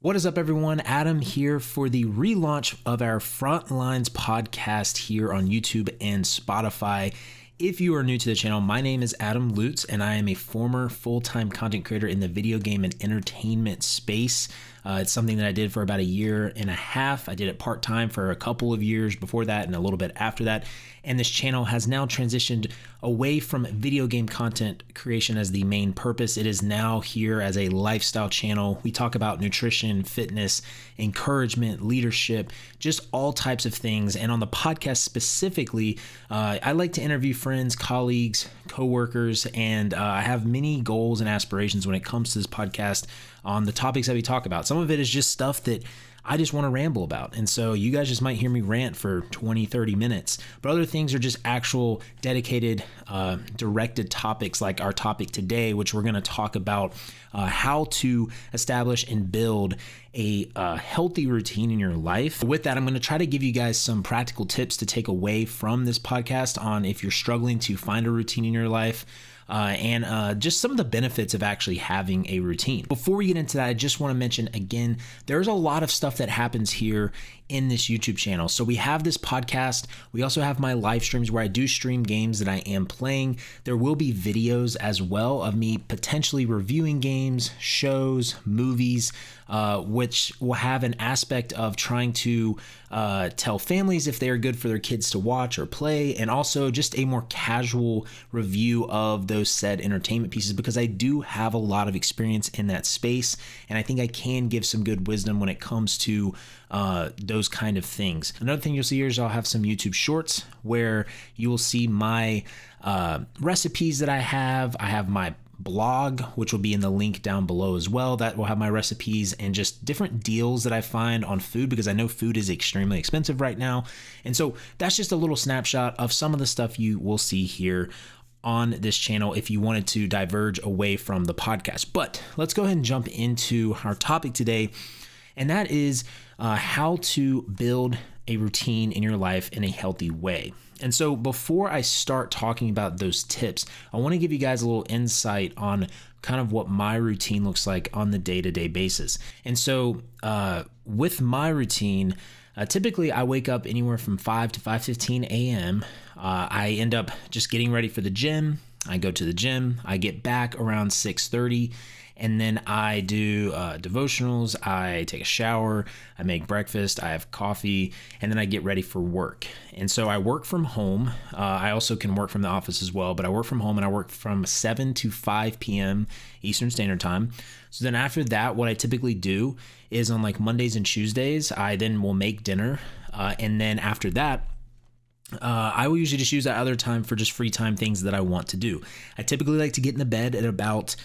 What is up, everyone? Adam here for the relaunch of our Frontlines podcast here on YouTube and Spotify. If you are new to the channel, my name is Adam Lutz, and I am a former full-time content creator in the video game and entertainment space. It's something that I did for about a year and a half. I did it part-time for a couple of years before that and a little bit after that. And this channel has now transitioned away from video game content creation as the main purpose. It is now here as a lifestyle channel. We talk about nutrition, fitness, encouragement, leadership, just all types of things. And on the podcast specifically, I like to interview friends, colleagues, coworkers, and I have many goals and aspirations when it comes to this podcast on the topics that we talk about. Some of it is just stuff that I just want to ramble about. And so you guys just might hear me rant for 20, 30 minutes, but other things are just actual dedicated, directed topics like our topic today, which we're going to talk about how to establish and build a healthy routine in your life. With that, I'm going to try to give you guys some practical tips to take away from this podcast on if you're struggling to find a routine in your life. And just some of the benefits of actually having a routine. Before we get into that, I just want to mention again, there's a lot of stuff that happens here in this YouTube channel. So we have this podcast. We also have my live streams where I do stream games that I am playing. There will be videos as well of me potentially reviewing games, shows, movies, which will have an aspect of trying to tell families if they are good for their kids to watch or play, and also just a more casual review of those said entertainment pieces, because I do have a lot of experience in that space, and I think I can give some good wisdom when it comes to those kind of things. Another thing you'll see here is I'll have some YouTube shorts where you will see my recipes that I have. I have my blog, which will be in the link down below as well. That will have my recipes and just different deals that I find on food, because I know food is extremely expensive right now. And so that's just a little snapshot of some of the stuff you will see here on this channel if you wanted to diverge away from the podcast. But let's go ahead and jump into our topic today, and that is how to build a routine in your life in a healthy way. And so before I start talking about those tips, I want to give you guys a little insight on kind of what my routine looks like on the day-to-day basis. And so with my routine, typically I wake up anywhere from 5 to 5:15 a.m. I end up just getting ready for the gym. I go to the gym. I get back around 6:30. And then I do devotionals, I take a shower, I make breakfast, I have coffee, and then I get ready for work. And so I work from home. I also can work from the office as well, but I work from home, and I work from 7 to 5 p.m. Eastern Standard Time. So then after that, what I typically do is on like Mondays and Tuesdays, I then will make dinner. And then after that, I will usually just use that other time for just free time things that I want to do. I typically like to get in the bed at about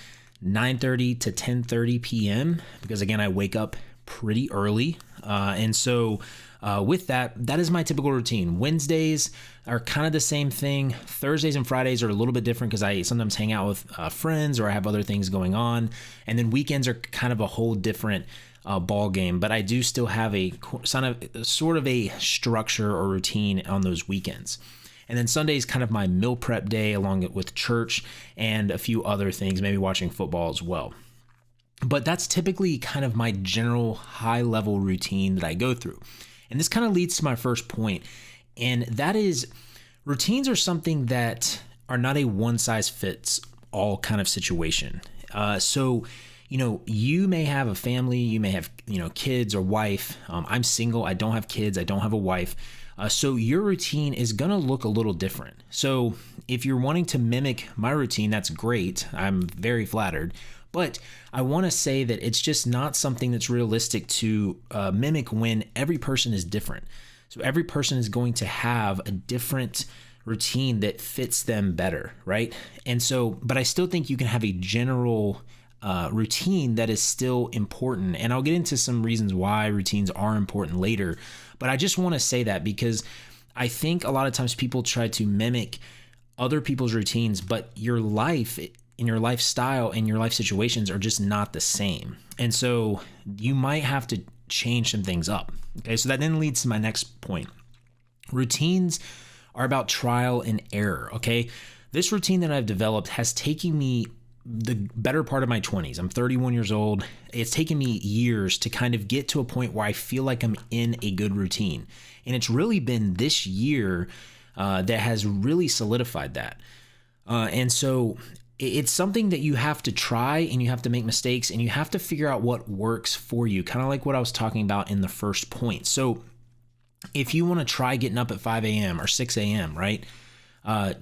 9:30 to 10:30 p.m. because again, I wake up pretty early. And so with that is my typical routine. Wednesdays are kind of the same thing. Thursdays and Fridays are a little bit different because I sometimes hang out with friends or I have other things going on. And then weekends are kind of a whole different ball game, but I do still have a sort of a structure or routine on those weekends. And then Sunday is kind of my meal prep day along with church and a few other things, maybe watching football as well. But that's typically kind of my general high level routine that I go through. And this kind of leads to my first point. And that is, routines are something that are not a one size fits all kind of situation. So, you may have a family, you may have, kids or wife. I'm single. I don't have kids. I don't have a wife. So your routine is going to look a little different. So if you're wanting to mimic my routine, that's great. I'm very flattered. But I want to say that it's just not something that's realistic to mimic when every person is different. So every person is going to have a different routine that fits them better, right? And so, but I still think you can have a general routine that is still important. And I'll get into some reasons why routines are important later. But I just want to say that because I think a lot of times people try to mimic other people's routines, but your life and your lifestyle and your life situations are just not the same. And so you might have to change some things up. Okay, so that then leads to my next point. Routines are about trial and error. Okay, this routine that I've developed has taken me the better part of my 20s. I'm 31 years old. It's taken me years to kind of get to a point where I feel like I'm in a good routine. And it's really been this year that has really solidified that. And so it's something that you have to try, and you have to make mistakes, and you have to figure out what works for you, kind of like what I was talking about in the first point. So if you want to try getting up at 5 a.m. or 6 a.m., right?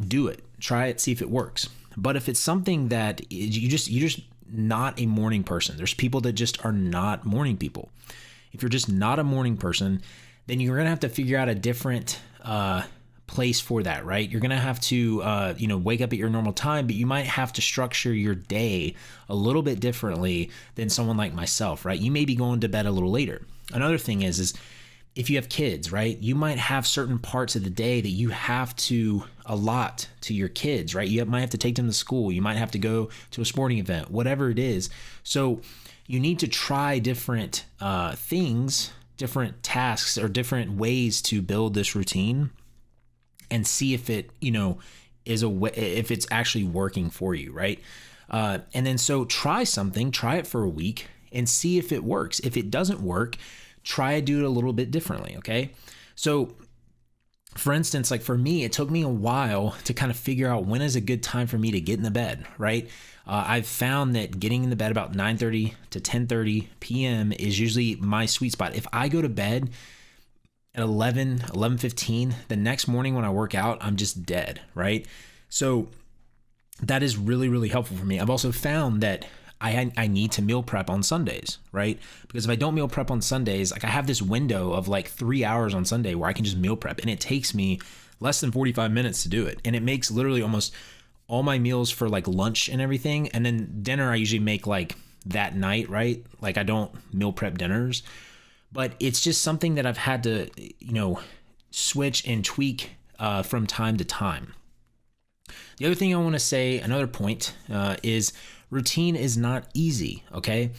Do it. Try it, see if it works. But if it's something that you're just not a morning person, there's people that just are not morning people. If you're just not a morning person, then you're going to have to figure out a different place for that, right? You're going to have to, wake up at your normal time, but you might have to structure your day a little bit differently than someone like myself, right? You may be going to bed a little later. Another thing is if you have kids, right, you might have certain parts of the day that you have to allot to your kids, right? You might have to take them to school. You might have to go to a sporting event, whatever it is. So you need to try different things, different tasks, or different ways to build this routine and see if it, is if it's actually working for you, right? And then so try it for a week and see if it works. If it doesn't work, try to do it a little bit differently, okay? So for instance, like for me, it took me a while to kind of figure out when is a good time for me to get in the bed, right? I've found that getting in the bed about 9:30 to 10:30 p.m. is usually my sweet spot. If I go to bed at 11:15, the next morning when I work out, I'm just dead, right? So that is really, really helpful for me. I've also found that I need to meal prep on Sundays, right? Because if I don't meal prep on Sundays, like I have this window of like 3 hours on Sunday where I can just meal prep, and it takes me less than 45 minutes to do it. And it makes literally almost all my meals for like lunch and everything. And then dinner I usually make like that night, right? Like I don't meal prep dinners, but it's just something that I've had to, switch and tweak from time to time. The other thing I want to say, another point, is routine is not easy, okay?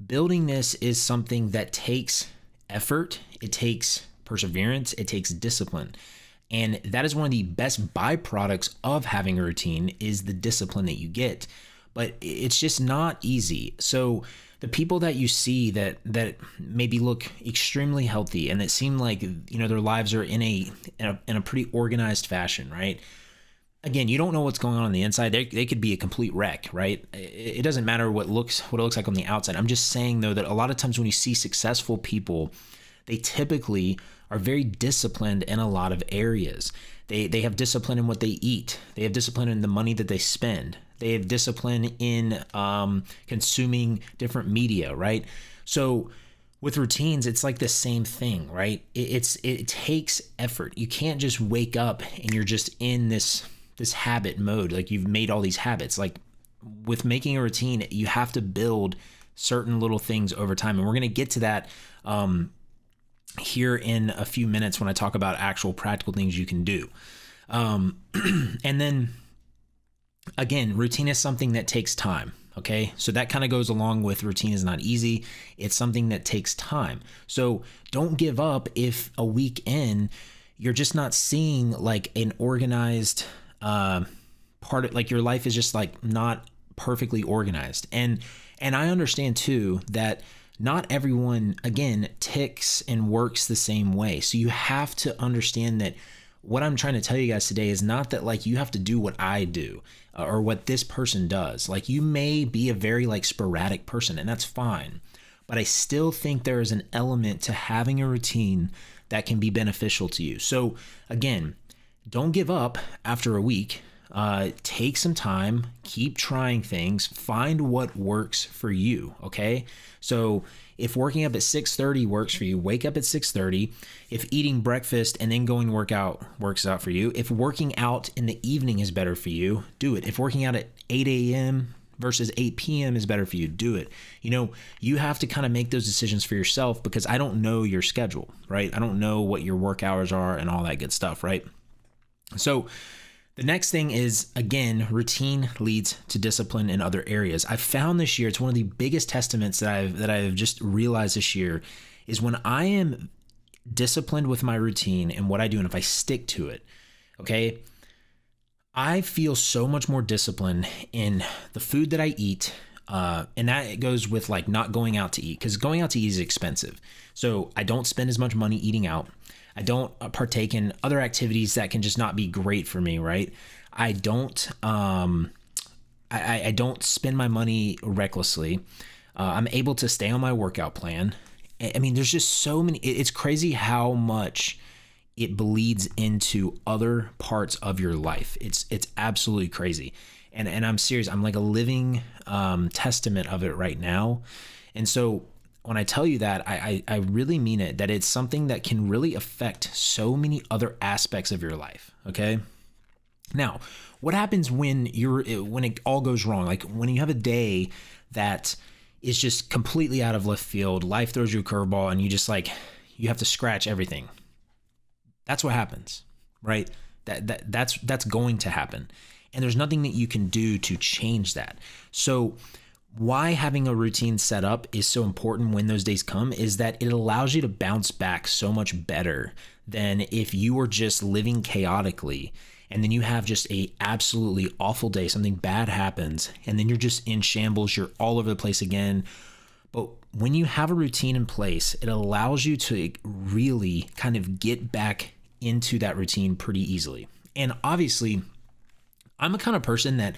Building this is something that takes effort, it takes perseverance, it takes discipline. And that is one of the best byproducts of having a routine is the discipline that you get. But it's just not easy. So the people that you see that maybe look extremely healthy and it seem like, their lives are in a pretty organized fashion, right? Again, you don't know what's going on the inside. They could be a complete wreck, right? It doesn't matter what it looks like on the outside. I'm just saying though that a lot of times when you see successful people, they typically are very disciplined in a lot of areas. They have discipline in what they eat. They have discipline in the money that they spend. They have discipline in consuming different media, right? So with routines, it's like the same thing, right? It takes effort. You can't just wake up and you're just in this habit mode. Like you've made all these habits. Like with making a routine, you have to build certain little things over time. And we're going to get to that here in a few minutes when I talk about actual practical things you can do. And then again, routine is something that takes time. Okay. So that kind of goes along with routine is not easy. It's something that takes time. So don't give up if a week in, you're just not seeing like an organized part of like your life is just like not perfectly organized. And I understand too that not everyone, again, ticks and works the same way. So you have to understand that what I'm trying to tell you guys today is not that like you have to do what I do or what this person does. Like you may be a very like sporadic person and that's fine. But I still think there is an element to having a routine that can be beneficial to you. So again, don't give up after a week. Take some time, keep trying things, find what works for you, okay? So if working up at 6:30 works for you, wake up at 6:30. If eating breakfast and then going workout works out for you, if working out in the evening is better for you, do it. If working out at 8 a.m. versus 8 p.m. is better for you, do it. You have to kind of make those decisions for yourself because I don't know your schedule, right? I don't know what your work hours are and all that good stuff, right? So the next thing is, again, routine leads to discipline in other areas. I've found this year, it's one of the biggest testaments that I've just realized this year is when I am disciplined with my routine and what I do, and if I stick to it, okay, I feel so much more discipline in the food that I eat. And that goes with like not going out to eat, because going out to eat is expensive. So I don't spend as much money eating out. I don't partake in other activities that can just not be great for me, right? I don't I don't spend my money recklessly. I'm able to stay on my workout plan. I mean, there's just so many. It's crazy how much it bleeds into other parts of your life. It's absolutely crazy. And I'm serious. I'm like a living testament of it right now. And so when I tell you that, I really mean it, that it's something that can really affect so many other aspects of your life. Okay. Now, what happens when it all goes wrong? Like when you have a day that is just completely out of left field, life throws you a curveball and you have to scratch everything. That's what happens, right? That's going to happen. And there's nothing that you can do to change that. So why having a routine set up is so important when those days come is that it allows you to bounce back so much better than if you were just living chaotically and then you have just a absolutely awful day, something bad happens, and then you're just in shambles, you're all over the place again. But when you have a routine in place, it allows you to really kind of get back into that routine pretty easily. And obviously, I'm a kind of person that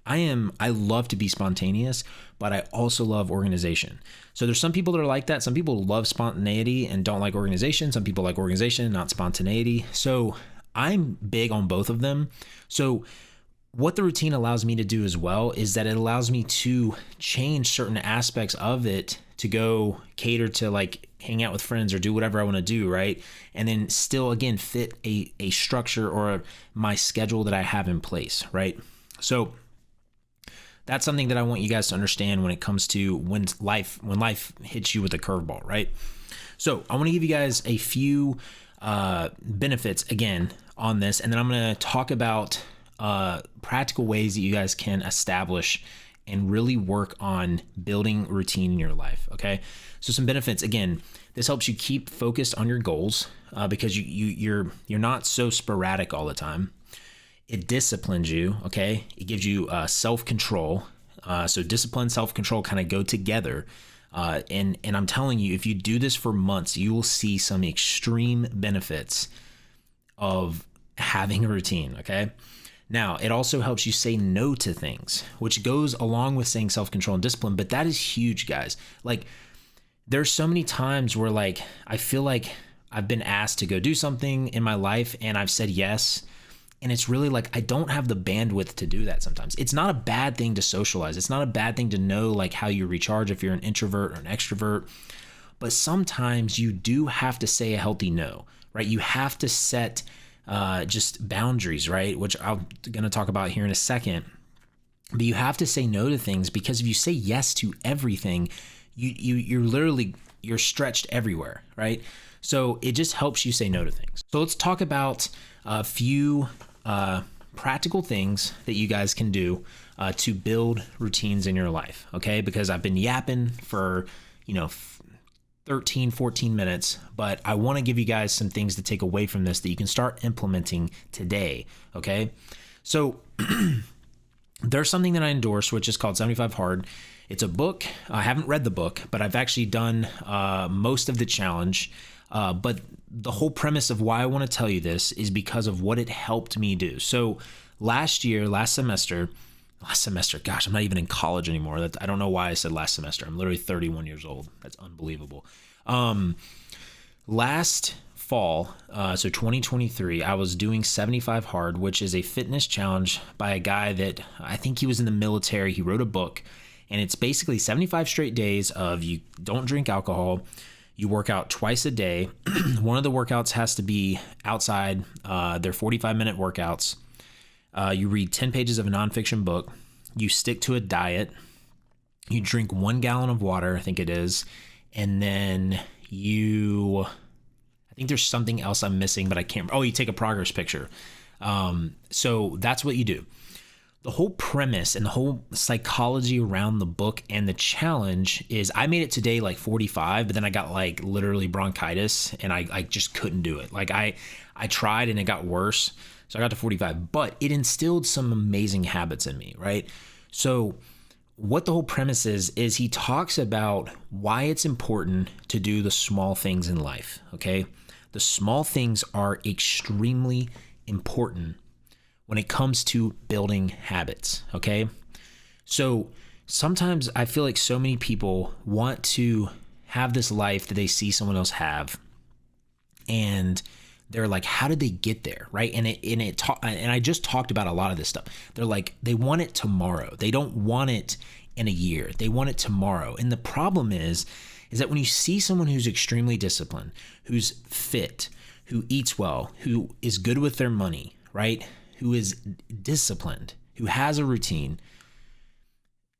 I love to be spontaneous, but I also love organization. So there's some people that are like that. Some people love spontaneity and don't like organization. Some people like organization, not spontaneity. So I'm big on both of them. So what the routine allows me to do as well is that it allows me to change certain aspects of it to go cater to like hang out with friends or do whatever I want to do, right? And then still, again, fit a structure or my schedule that I have in place, right? So that's something that I want you guys to understand when it comes to when life hits you with a curveball, right? So I want to give you guys a few benefits again on this, and then I'm going to talk about practical ways that you guys can establish and really work on building routine in your life. Okay. So some benefits, again, this helps you keep focused on your goals because you're not so sporadic all the time. It disciplines you. Okay. It gives you self-control. So discipline, self-control kind of go together. And I'm telling you, if you do this for months, you will see some extreme benefits of having a routine. Okay. Now, it also helps you say no to things, which goes along with saying self-control and discipline, but that is huge, guys. Like, there's so many times where like, I feel like I've been asked to go do something in my life and I've said yes. And it's really like, I don't have the bandwidth to do that sometimes. It's not a bad thing to socialize. It's not a bad thing to know like how you recharge if you're an introvert or an extrovert. But sometimes you do have to say a healthy no, right? You have to set just boundaries, right? Which I'm going to talk about here in a second. But you have to say no to things because if you say yes to everything, you're stretched everywhere, right? So it just helps you say no to things. So let's talk about a few practical things that you guys can do to build routines in your life, okay? Because I've been yapping for, 13, 14 minutes, but I want to give you guys some things to take away from this that you can start implementing today, okay? So there's something that I endorse, which is called 75 Hard. It's a book. I haven't read the book, but I've actually done most of the challenge. But the whole premise of why I want to tell you this is because of what it helped me do. So last semester, gosh, I'm not even in college anymore. I don't know why I said last semester. I'm literally 31 years old. That's unbelievable. Last fall, so 2023, I was doing 75 Hard, which is a fitness challenge by a guy that I think he was in the military. He wrote a book, and it's basically 75 straight days of you don't drink alcohol. You work out twice a day. One of the workouts has to be outside. They're 45-minute workouts. You read 10 pages of a nonfiction book. You stick to a diet. You drink 1 gallon of water, I think it is. And then I think there's something else I'm missing, but I can't. Oh, you take a progress picture. So that's what you do. The whole premise and the whole psychology around the book and the challenge is I made it to day like 45, but then I got like literally bronchitis and I just couldn't do it. Like I tried and it got worse. So I got to 45, but it instilled some amazing habits in me, right? So what the whole premise is he talks about why it's important to do the small things in life, okay? The small things are extremely important when it comes to building habits, okay? So sometimes I feel like so many people want to have this life that they see someone else have, and they're like, how did they get there, right? And I just talked about a lot of this stuff. They're like, they want it tomorrow. They don't want it in a year. They want it tomorrow. And the problem is that when you see someone who's extremely disciplined, who's fit, who eats well, who is good with their money, right? Who is disciplined, who has a routine,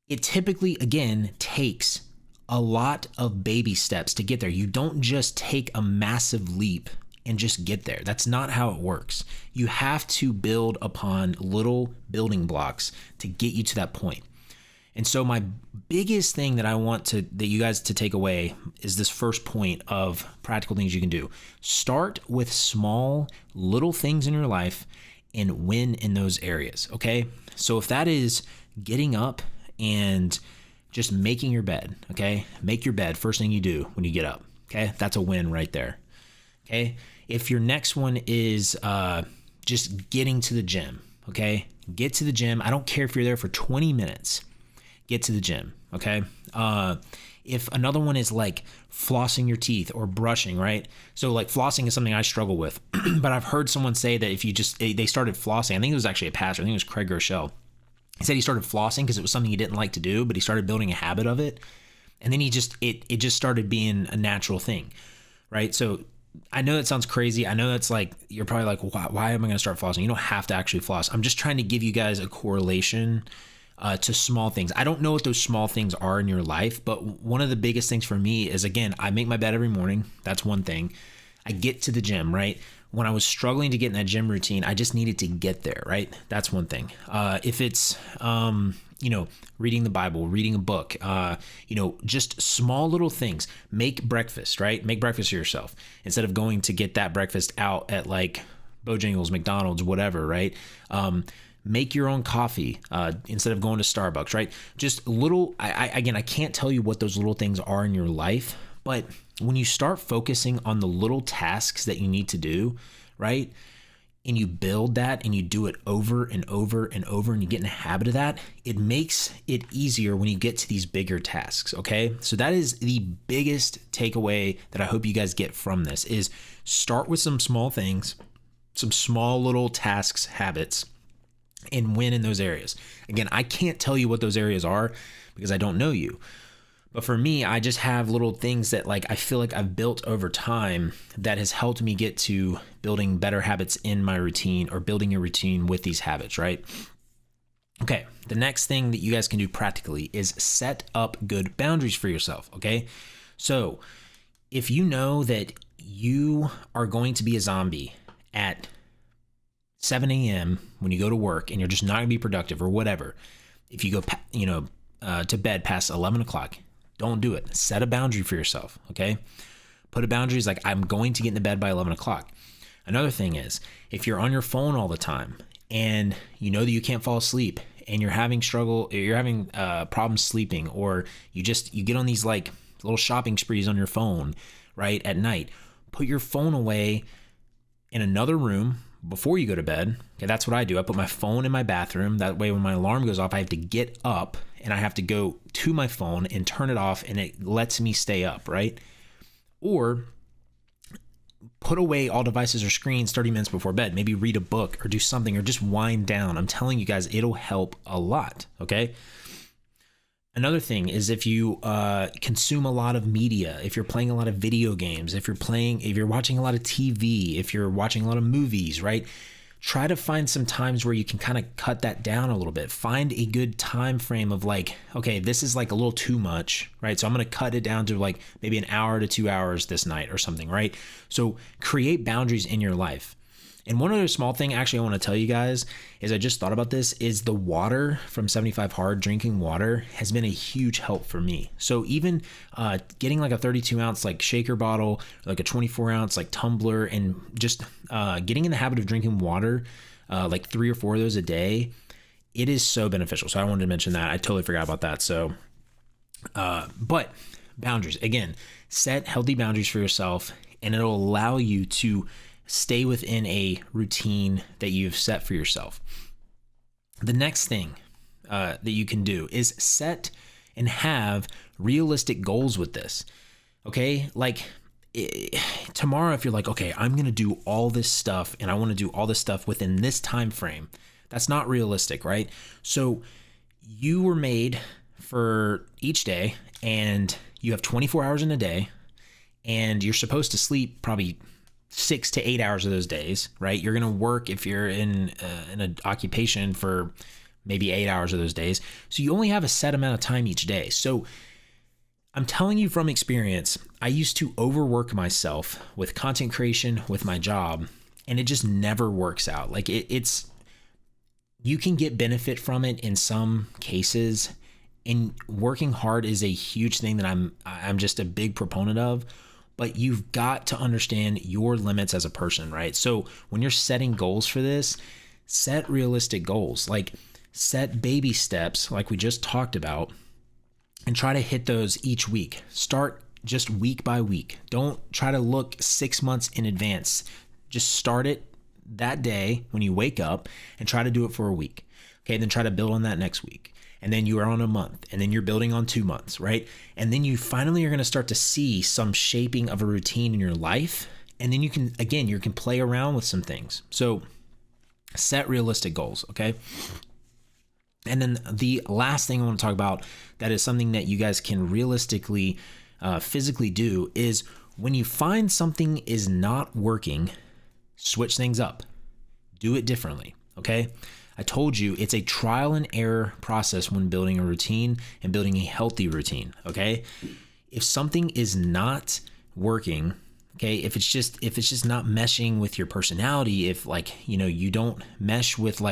it typically, again, takes a lot of baby steps to get there. You don't just take a massive leap and just get there. That's not how it works. You have to build upon little building blocks to get you to that point. And so my biggest thing that I want that you guys to take away is this first point of practical things you can do. Start with small little things in your life and win in those areas, okay? So if that is getting up and just making your bed, okay? Make your bed first thing you do when you get up, okay? That's a win right there, okay? If your next one is just getting to the gym, okay? Get to the gym. I don't care if you're there for 20 minutes. Get to the gym, okay? If another one is like flossing your teeth or brushing, right? So like flossing is something I struggle with, but I've heard someone say that if you they started flossing, I think it was actually a pastor, I think it was Craig Rochelle. He said he started flossing because it was something he didn't like to do, but he started building a habit of it. And then it just started being a natural thing, right? So I know that sounds crazy. I know that's like, you're probably like, why am I going to start flossing? You don't have to actually floss. I'm just trying to give you guys a correlation to small things. I don't know what those small things are in your life, but one of the biggest things for me is, again, I make my bed every morning. That's one thing. I get to the gym, right? When I was struggling to get in that gym routine, I just needed to get there, right? That's one thing. If it's, reading the Bible, reading a book, just small little things. Make breakfast, right? Make breakfast for yourself instead of going to get that breakfast out at like Bojangles, McDonald's, whatever, right? Make your own coffee instead of going to Starbucks, right? Just little, I can't tell you what those little things are in your life, but when you start focusing on the little tasks that you need to do, right? And you build that and you do it over and over and over and you get in a habit of that, it makes it easier when you get to these bigger tasks, okay? So that is the biggest takeaway that I hope you guys get from this is start with some small things, some small little tasks, habits, and win in those areas. Again, I can't tell you what those areas are because I don't know you. But for me, I just have little things that like I feel like I've built over time that has helped me get to building better habits in my routine or building a routine with these habits, right? Okay, the next thing that you guys can do practically is set up good boundaries for yourself, okay? So if you know that you are going to be a zombie at 7 a.m. when you go to work and you're just not going to be productive or whatever, if you go to bed past 11 o'clock, don't do it. Set a boundary for yourself, okay? Put a boundary is like, I'm going to get into bed by 11 o'clock. Another thing is, if you're on your phone all the time and you know that you can't fall asleep and you're having problems sleeping, or you get on these like little shopping sprees on your phone, right, at night, put your phone away in another room before you go to bed. Okay, that's what I do. I put my phone in my bathroom. That way when my alarm goes off, I have to get up and I have to go to my phone and turn it off and it lets me stay up, right? Or put away all devices or screens 30 minutes before bed. Maybe read a book or do something or just wind down. I'm telling you guys, it'll help a lot, okay? Another thing is if you consume a lot of media, if you're playing a lot of video games, if you're watching a lot of TV, if you're watching a lot of movies, right? Try to find some times where you can kind of cut that down a little bit. Find a good time frame of like, okay, this is like a little too much, right? So I'm going to cut it down to like maybe an hour to 2 hours this night or something, right? So create boundaries in your life. And one other small thing actually I want to tell you guys is I just thought about this is the water from 75 Hard, drinking water has been a huge help for me. So even getting like a 32 ounce like shaker bottle, like a 24 ounce like tumbler, and just getting in the habit of drinking water like 3 or 4 of those a day, it is so beneficial. So I wanted to mention that. I totally forgot about that. So, but boundaries, again, set healthy boundaries for yourself, and it'll allow you to stay within a routine that you've set for yourself. The next thing that you can do is set and have realistic goals with this. Okay. Like tomorrow, if you're like, okay, I'm going to do all this stuff and I want to do all this stuff within this time frame, that's not realistic, right? So you were made for each day, and you have 24 hours in a day, and you're supposed to sleep probably 6 to 8 hours of those days, right? You're going to work, if you're in an occupation, for maybe 8 hours of those days. So you only have a set amount of time each day. So I'm telling you from experience, I used to overwork myself with content creation, with my job, and it just never works out. Like it's, you can get benefit from it in some cases, and working hard is a huge thing that I'm just a big proponent of. But you've got to understand your limits as a person, right? So when you're setting goals for this, set realistic goals, like set baby steps, like we just talked about, and try to hit those each week. Start just week by week. Don't try to look 6 months in advance. Just start it that day when you wake up and try to do it for a week. Okay, then try to build on that next week. And then you are on a month, and then you're building on 2 months, right? And then you finally are going to start to see some shaping of a routine in your life. And then you can play around with some things. So set realistic goals, okay? And then the last thing I want to talk about that is something that you guys can realistically, physically do is when you find something is not working, switch things up. Do it differently, okay? I told you it's a trial and error process when building a routine and building a healthy routine, okay? If something is not working, okay, if it's just not meshing with your personality, if you don't mesh with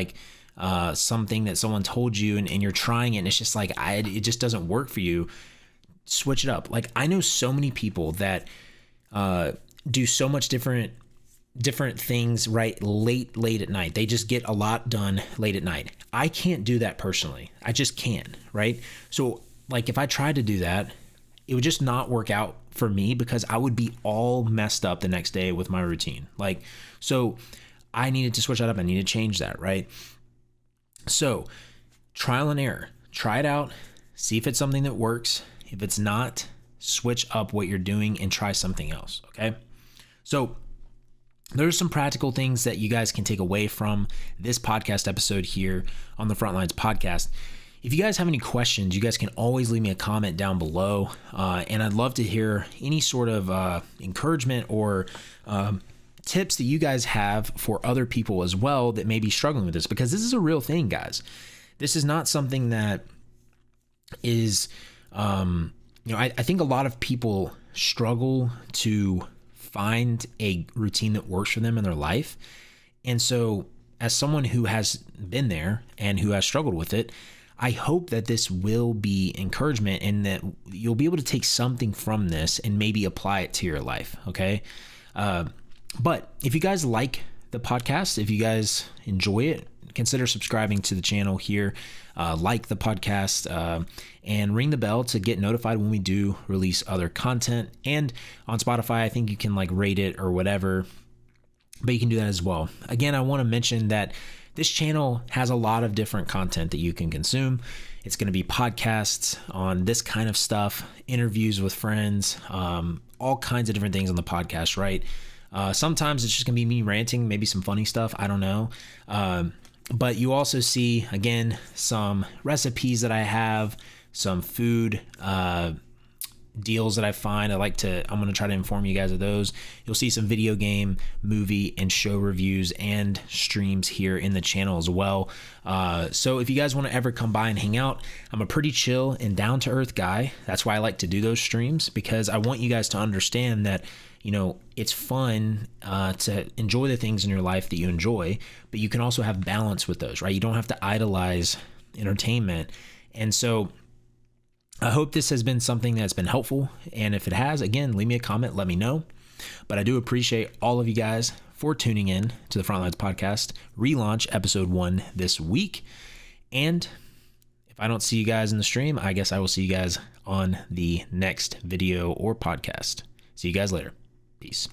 something that someone told you and you're trying it and it's just it just doesn't work for you, switch it up. Like I know so many people that do so much different things, right? Late at night. They just get a lot done late at night. I can't do that personally. I just can't, right? So if I tried to do that, it would just not work out for me because I would be all messed up the next day with my routine. So I needed to switch that up. I need to change that, right? So trial and error, try it out, see if it's something that works. If it's not, switch up what you're doing and try something else. Okay. So there's some practical things that you guys can take away from this podcast episode here on the Frontlines podcast. If you guys have any questions, you guys can always leave me a comment down below. And I'd love to hear any sort of encouragement or tips that you guys have for other people as well that may be struggling with this, because this is a real thing, guys. This is not something that is, I think a lot of people struggle to find a routine that works for them in their life. And so as someone who has been there and who has struggled with it, I hope that this will be encouragement and that you'll be able to take something from this and maybe apply it to your life. Okay. But if you guys like the podcast, if you guys enjoy it, consider subscribing to the channel here, like the podcast, and ring the bell to get notified when we do release other content. And on Spotify, I think you can rate it or whatever, but you can do that as well. Again, I want to mention that this channel has a lot of different content that you can consume. It's going to be podcasts on this kind of stuff, interviews with friends, all kinds of different things on the podcast, right? Sometimes it's just going to be me ranting, maybe some funny stuff. I don't know. But you also see, again, some recipes that I have, some food deals that I find. I'm going to try to inform you guys of those. You'll see some video game, movie, and show reviews and streams here in the channel as well. So if you guys want to ever come by and hang out, I'm a pretty chill and down-to-earth guy. That's why I like to do those streams, because I want you guys to understand that it's fun to enjoy the things in your life that you enjoy, but you can also have balance with those, right? You don't have to idolize entertainment. And so I hope this has been something that's been helpful. And if it has, again, leave me a comment, let me know. But I do appreciate all of you guys for tuning in to the Frontlines Podcast Relaunch Episode 1 this week. And if I don't see you guys in the stream, I guess I will see you guys on the next video or podcast. See you guys later. Peace.